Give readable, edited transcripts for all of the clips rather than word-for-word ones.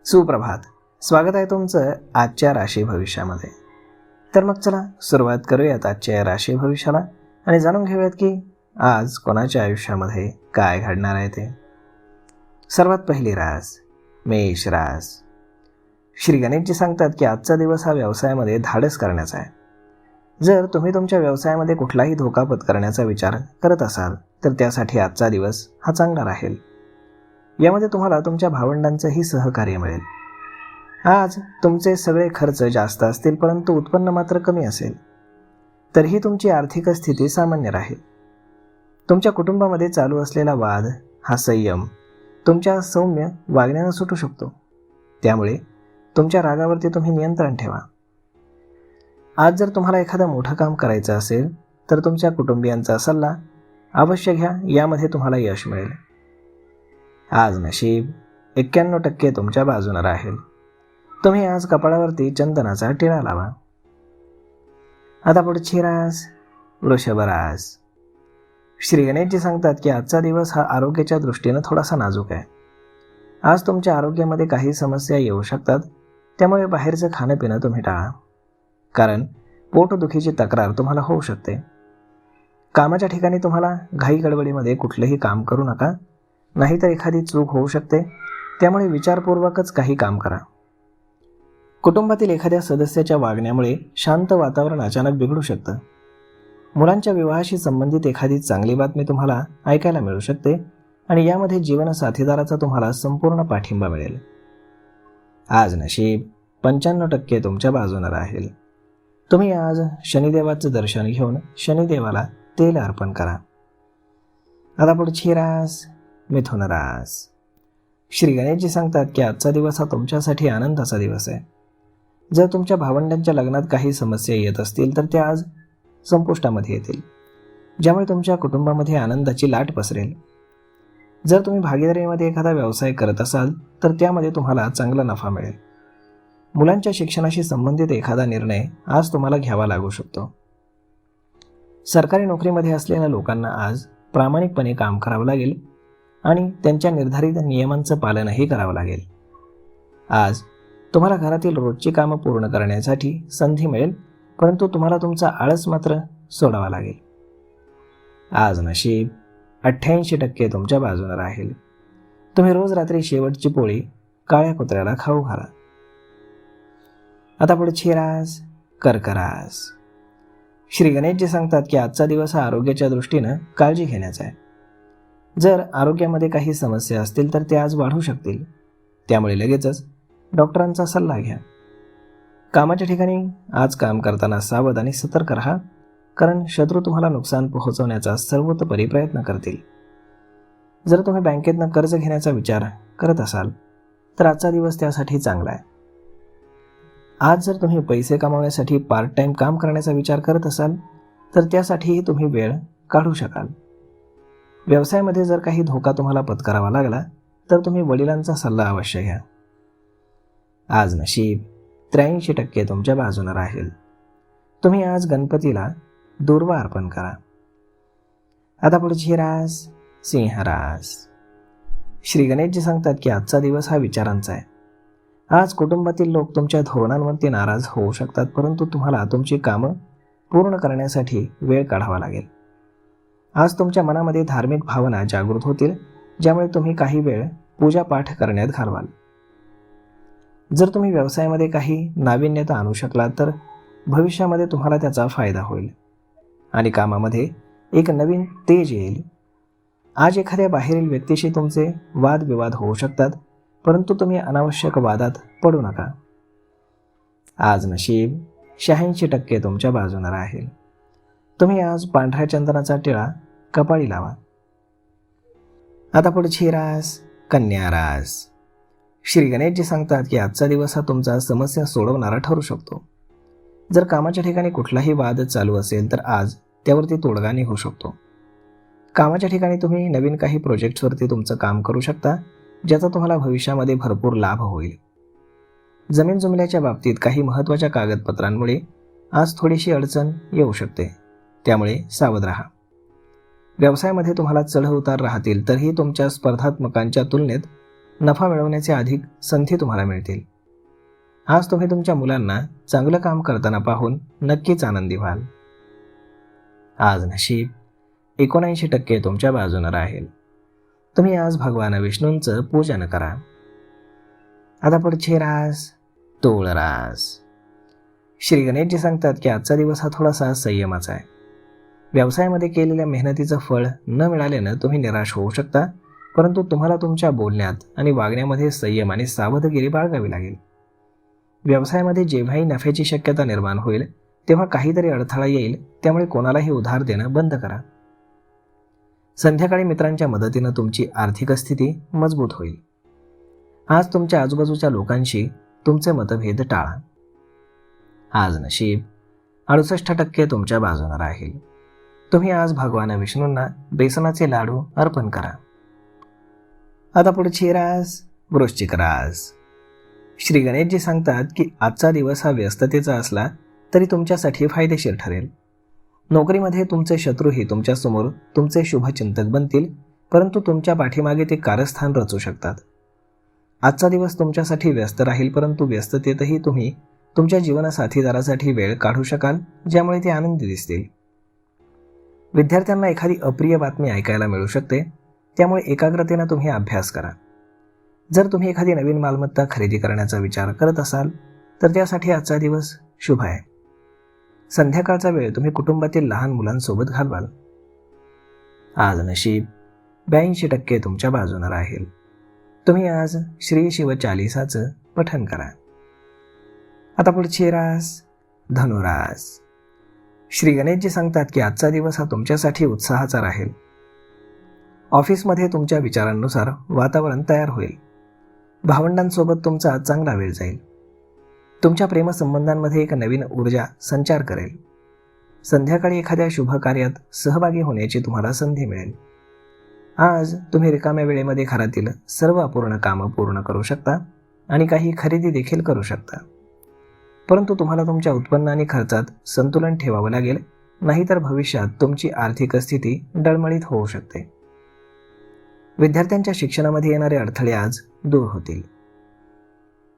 सुप्रभात. स्वागत आहे तुमचं आजच्या राशी भविष्यामध्ये. तर मग चला सुरुवात करूयात आजच्या या राशी भविष्याला आणि जाणून घेऊयात की आज कोणाच्या आयुष्यामध्ये काय घडणार आहे ते. सर्वात पहिली रास मेष रास. श्री गणेशजी सांगतात की आजचा दिवस हा व्यवसायामध्ये धाडस करण्याचा आहे. जर तुम्ही तुमच्या व्यवसायामध्ये कुठलाही धोका पत्करण्याचा विचार करत असाल तर त्यासाठी आजचा दिवस हा चांगला राहील. यामध्ये तुम्हाला तुमच्या भावंडांचंही सहकार्य मिळेल. आज तुमचे सगळे खर्च जास्त असतील परंतु उत्पन्न मात्र कमी असेल. तरीही तुमची आर्थिक स्थिती सामान्य राहील. तुमच्या कुटुंबामध्ये चालू असलेला वाद हा संयम तुमच्या सौम्य वागण्यानं सुटू शकतो. त्यामुळे तुमच्या रागावरती तुम्ही नियंत्रण ठेवा. आज जर तुम्हाला एखादं मोठं काम करायचं असेल तर तुमच्या कुटुंबियांचा सल्ला अवश्य घ्या. यामध्ये तुम्हाला यश मिळेल. आज नशीब 91% तुमच्या बाजूने राहील. तुम्ही आज कपाळावरती चंदनाचा टिळा लावा. आता पुढची रास वृषभ रास. श्री गणेशजी सांगतात की आजचा दिवस हा आरोग्याच्या दृष्टीने थोडासा नाजूक आहे. आज तुमच्या आरोग्यामध्ये काही समस्या येऊ शकतात. त्यामुळे बाहेरचं खाणं पिणं तुम्ही टाळा, कारण पोटदुखीची तक्रार तुम्हाला होऊ शकते. कामाच्या ठिकाणी तुम्हाला घाई गडबडीमध्ये कुठलंही काम करू नका, नाहीतर एखादी चूक होऊ शकते. त्यामुळे विचारपूर्वकच काही काम करा. कुटुंबातील एखाद्या सदस्याच्या वागण्यामुळे शांत वातावरण अचानक बिघडू शकतं. मुलांच्या विवाहाशी संबंधित एखादी चांगली बातमी तुम्हाला ऐकायला मिळू शकते आणि यामध्ये जीवनसाथीदाराचा तुम्हाला संपूर्ण पाठिंबा मिळेल. आज नशीब 95% तुमच्या बाजूने राहील. तुम्ही आज शनिदेवाचं दर्शन घेऊन शनिदेवाला तेल अर्पण करा. आता पुढची रास मिथुन रास. श्री गणेशजी सांगतात की आजचा दिवस हा तुमच्यासाठी आनंदाचा दिवस आहे. जर तुमच्या भावंडांच्या लग्नात काही समस्या येत असतील तर त्या आज संपुष्टामध्ये येतील, ज्यामुळे तुमच्या कुटुंबामध्ये आनंदाची लाट पसरेल. जर तुम्ही भागीदारीमध्ये एखादा व्यवसाय करत असाल तर त्यामध्ये तुम्हाला चांगला नफा मिळेल. मुलांच्या शिक्षणाशी संबंधित एखादा निर्णय आज तुम्हाला घ्यावा लागू शकतो. सरकारी नोकरीमध्ये असलेल्या लोकांना आज प्रामाणिकपणे काम करावं लागेल आणि त्यांच्या निर्धारित नियमांचं पालनही करावं लागेल. आज तुम्हाला घरातील रोजची कामं पूर्ण करण्यासाठी संधी मिळेल, परंतु तुम्हाला तुमचा आळस मात्र सोडावा लागेल. आज नशीब 88% तुमच्या बाजूने राहील. तुम्ही रोज रात्री शेवटची पोळी काळ्या कुत्र्याला खाऊ घाला. आता पुढची रास कर्क रास. श्री गणेशजी सांगतात की आजचा दिवस हा आरोग्याच्या दृष्टीनं काळजी घेण्याचा आहे. जर आरोग्यामध्ये काही समस्या असतील तर ते आज वाढू शकतील. त्यामुळे लगेचच डॉक्टरांचा सल्ला घ्या. कामाच्या ठिकाणी आज काम करताना सावध आणि सतर्क राहा, कारण शत्रू तुम्हाला नुकसान पोहोचवण्याचा सर्वतोपरी प्रयत्न करतील. जर तुम्ही बँकेतनं कर्ज घेण्याचा विचार करत असाल तर आजचा दिवस त्यासाठी चांगला आहे. आज जर तुम्ही पैसे कमावण्यासाठी पार्ट टाइम काम करण्याचा विचार करत असाल तर त्यासाठीही तुम्ही वेळ काढू शकाल. व्यवसायामध्ये जर काही धोका तुम्हाला पत्करावा लागला तर तुम्ही वडिलांचा सल्ला अवश्य घ्या. आज नशीब 83% तुमच्या बाजूने राहील. तुम्ही आज गणपतीला दूर्वा अर्पण करा. आता पुढची रास सिंह रास. श्री गणेशजी सांगतात की आजचा दिवस हा विचारांचा आहे. आज कुटुंबातील लोक तुमच्या धोरणांवरती नाराज होऊ शकतात, परंतु तुम्हाला तुमची कामं पूर्ण करण्यासाठी वेळ काढावा लागेल. आज तुमच्या मनामध्ये धार्मिक भावना जागृत होतील, ज्यामुळे तुम्ही काही वेळ पूजापाठ करण्यात घालवाल. जर तुम्ही व्यवसायामध्ये काही नाविन्यता आणू शकलात तर भविष्यामध्ये तुम्हाला त्याचा फायदा होईल आणि कामामध्ये एक नवीन तेज येईल. आज एखाद्या बाहेरील व्यक्तीशी तुमचे वादविवाद होऊ शकतात, परंतु तुम्ही अनावश्यक वादात पडू नका. आज नशीब 86% तुमच्या बाजूने राहील. तुम्ही आज पांढऱ्या चंदनाचा टिळा कपाळी लावा. आता पुढची रास कन्या रास. श्री गणेशजी सांगतात की आजचा दिवस हा तुमचा समस्या सोडवणारा ठरू शकतो. जर कामाच्या ठिकाणी कुठलाही वाद चालू असेल तर आज त्यावरती तोडगा निघू शकतो. कामाच्या ठिकाणी तुम्ही नवीन काही प्रोजेक्ट्सवरती तुमचं काम करू शकता, ज्याचा तुम्हाला भविष्यामध्ये भरपूर लाभ होईल. जमीन जुमल्याच्या बाबतीत काही महत्त्वाच्या कागदपत्रांमुळे आज थोडीशी अडचण येऊ शकते, त्यामुळे सावध राहा. व्यवसायामध्ये तुम्हाला चढ उतार राहतील, तरीही तुमच्या स्पर्धात्मकांच्या तुलनेत नफा मिळवण्याचे अधिक संधी तुम्हाला मिळतील. आज तुम्ही तुमच्या मुलांना चांगलं काम करताना पाहून नक्कीच आनंदी व्हाल. आज नशीब 79% तुमच्या बाजूने राहील. तुम्ही आज भगवान विष्णूंचं पूजन करा. आता पुढची रास तूळ रास. श्री गणेशजी सांगतात की आजचा दिवस हा थोडासा संयमाचा आहे. व्यवसायामध्ये केलेल्या मेहनतीचं फळ न मिळाल्यानं तुम्ही निराश होऊ शकता, परंतु तुम्हाला तुमच्या बोलण्यात आणि वागण्यामध्ये संयम आणि सावधगिरी बाळगावी लागेल. व्यवसायामध्ये जेव्हाही नफ्याची शक्यता निर्माण होईल तेव्हा काहीतरी अडथळा येईल, त्यामुळे कोणालाही उधार देणं बंद करा. संध्याकाळी मित्रांच्या मदतीनं तुमची आर्थिक स्थिती मजबूत होईल. आज तुमच्या आजूबाजूच्या लोकांशी तुमचे मतभेद टाळा. आज नशीब 68% तुमच्या बाजूने राहील. तुम्ही आज भगवान विष्णूंना बेसनाचे लाडू अर्पण करा. आता पुढची रास वृश्चिक रास. श्री गणेशजी सांगतात की आजचा दिवस हा व्यस्ततेचा असला तरी तुमच्यासाठी फायदेशीर ठरेल. नोकरीमध्ये तुमचे शत्रूही तुमच्यासमोर तुमचे शुभचिंतक बनतील, परंतु तुमच्या पाठीमागे ते कारस्थान रचू शकतात. आजचा दिवस तुमच्यासाठी व्यस्त राहील, परंतु व्यस्ततेतही तुम्ही तुमच्या जीवनसाथीदारासाठी वेळ काढू शकाल, ज्यामुळे ते आनंदी दिसतील. विद्यार्थ्यांना एखादी अप्रिय बातमी ऐकायला मिळू शकते, त्यामुळे एकाग्रतेनं तुम्ही अभ्यास करा. जर तुम्ही एखादी नवीन मालमत्ता खरेदी करण्याचा विचार करत असाल तर त्यासाठी आजचा दिवस शुभ आहे. संध्याकाळचा वेळ तुम्ही कुटुंबातील लहान मुलांसोबत घालवाल. आज नशीब 82% तुमच्या बाजूने राहील. तुम्ही आज श्री शिव चालीसाचं पठण करा. आता पुढची रास धनुरास. श्री गणेशजी सांगतात की आजचा दिवस हा तुमच्यासाठी उत्साहाचा राहील. ऑफिसमध्ये तुमच्या विचारांनुसार वातावरण तयार होईल. भावंडांसोबत तुमचा आज चांगला वेळ जाईल. तुमच्या प्रेमसंबंधांमध्ये एक नवीन ऊर्जा संचार करेल. संध्याकाळी एखाद्या शुभ कार्यात सहभागी होण्याची तुम्हाला संधी मिळेल. आज तुम्ही रिकाम्या वेळेमध्ये घरातील सर्व अपूर्ण कामं पूर्ण करू शकता आणि काही खरेदी देखील करू शकता. परंतु तुम्हाला तुमच्या उत्पन्न आणि खर्चात संतुलन ठेवावं लागेल, नाहीतर भविष्यात तुमची आर्थिक स्थिती डळमळीत होऊ शकते. विद्यार्थ्यांच्या शिक्षणामध्ये येणारे अडथळे आज दूर होतील.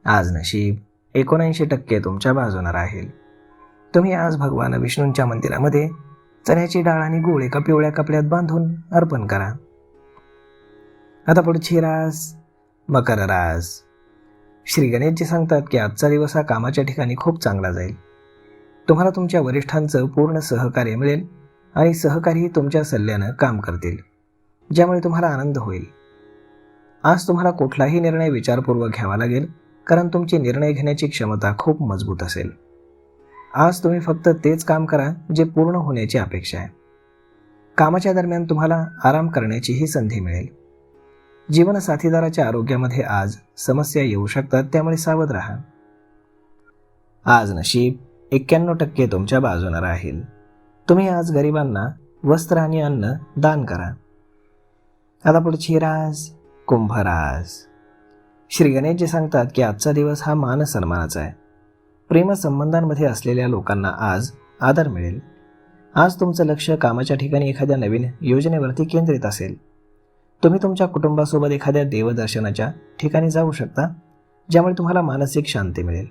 आज नशीब 79% तुमच्या बाजूने राहील. तुम्ही आज भगवान विष्णूंच्या मंदिरामध्ये चण्याची डाळ आणि गूळ एका पिवळ्या कपड्यात बांधून अर्पण करा. आता पुढची रास मकर रास. श्री गणेशजी सांगतात की आजचा दिवस हा कामाच्या ठिकाणी खूप चांगला जाईल. तुम्हाला तुमच्या वरिष्ठांचं पूर्ण सहकार्य मिळेल आणि सहकारीही तुमच्या सल्ल्यानं काम करतील, ज्यामुळे तुम्हाला आनंद होईल. आज तुम्हाला कुठलाही निर्णय विचारपूर्वक घ्यावा लागेल, कारण तुमची निर्णय घेण्याची क्षमता खूप मजबूत असेल. आज तुम्ही फक्त तेच काम करा जे पूर्ण होण्याची अपेक्षा आहे. कामाच्या दरम्यान तुम्हाला आराम करण्याचीही संधी मिळेल. जीवनसाथीदाराच्या आरोग्यामध्ये आज समस्या येऊ शकतात, त्यामुळे सावध राहा. आज नशीब 91% तुमच्या बाजूने राहील. तुम्ही आज गरिबांना वस्त्र आणि अन्न दान करा. आता पुढची रास कुंभ रास. श्री गणेशजी सांगतात की आजचा दिवस हा मान सन्मानाचा आहे. प्रेमसंबंधांमध्ये असलेल्या लोकांना आज आदर मिळेल. आज तुमचं लक्ष कामाच्या ठिकाणी एखाद्या नवीन योजनेवरती केंद्रित असेल. तुम्ही तुमच्या कुटुंबासोबत एखाद्या देवदर्शनाच्या ठिकाणी जाऊ शकता, ज्यामुळे तुम्हाला मानसिक शांती मिळेल.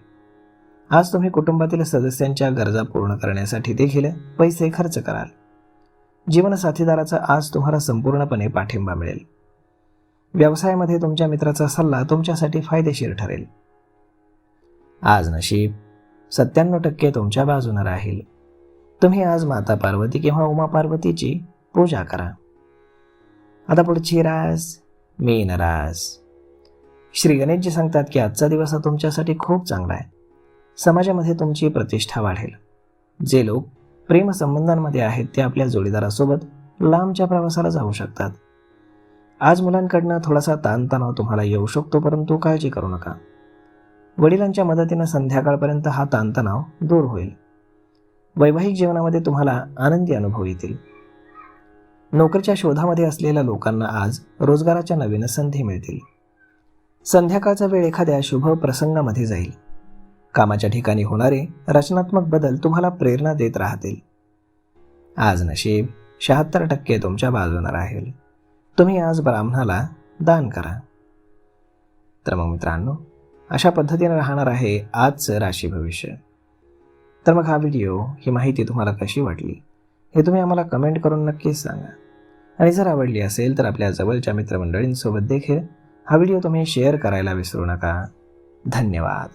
आज तुम्ही कुटुंबातील सदस्यांच्या गरजा पूर्ण करण्यासाठी देखील पैसे खर्च कराल. जीवनसाथीदाराचा आज तुम्हाला संपूर्णपणे पाठिंबा मिळेल. व्यवसायामध्ये तुमच्या मित्राचा सल्ला तुमच्यासाठी फायदेशीर ठरेल. आज नशीब 97% तुमच्या बाजूने राहील. तुम्ही आज माता पार्वती किंवा उमा पार्वतीची पूजा करा. आता पुढची रास मीन रास. श्री गणेशजी सांगतात की आजचा दिवस हा तुमच्यासाठी खूप चांगला आहे. समाजामध्ये तुमची प्रतिष्ठा वाढेल. जे लोक प्रेमसंबंधांमध्ये आहेत ते आपल्या जोडीदारासोबत लांबच्या प्रवासाला जाऊ शकतात. आज मुलांकडनं थोडासा ताणतणाव तुम्हाला येऊ शकतो, परंतु काळजी करू नका. वडिलांच्या मदतीनं संध्याकाळपर्यंत हा ताणतणाव दूर होईल. वैवाहिक जीवनामध्ये तुम्हाला आनंदी अनुभव येतील. नोकरीच्या शोधामध्ये असलेल्या लोकांना आज रोजगाराच्या नवीन संधी मिळतील. संध्याकाळचा वेळ एखाद्या शुभ प्रसंगामध्ये जाईल. कामाच्या ठिकाणी होणारे रचनात्मक बदल तुम्हाला प्रेरणा देत राहतील. आज नशीब 76% तुमच्या बाजूने राहील. तुम्ही आज ब्राह्मणाला दान करा. तर मग मित्रांनो, अशा पद्धतीने राहणार आहे आजचं राशी भविष्य. तर मग हा व्हिडिओ, ही माहिती तुम्हाला कशी वाटली हे तुम्ही आम्हाला कमेंट करून नक्कीच सांगा. आणि जर आवडली असेल तर आपल्या जवळच्या मित्रमंडळींसोबत देखील हा व्हिडिओ तुम्ही शेअर करायला विसरू नका. धन्यवाद.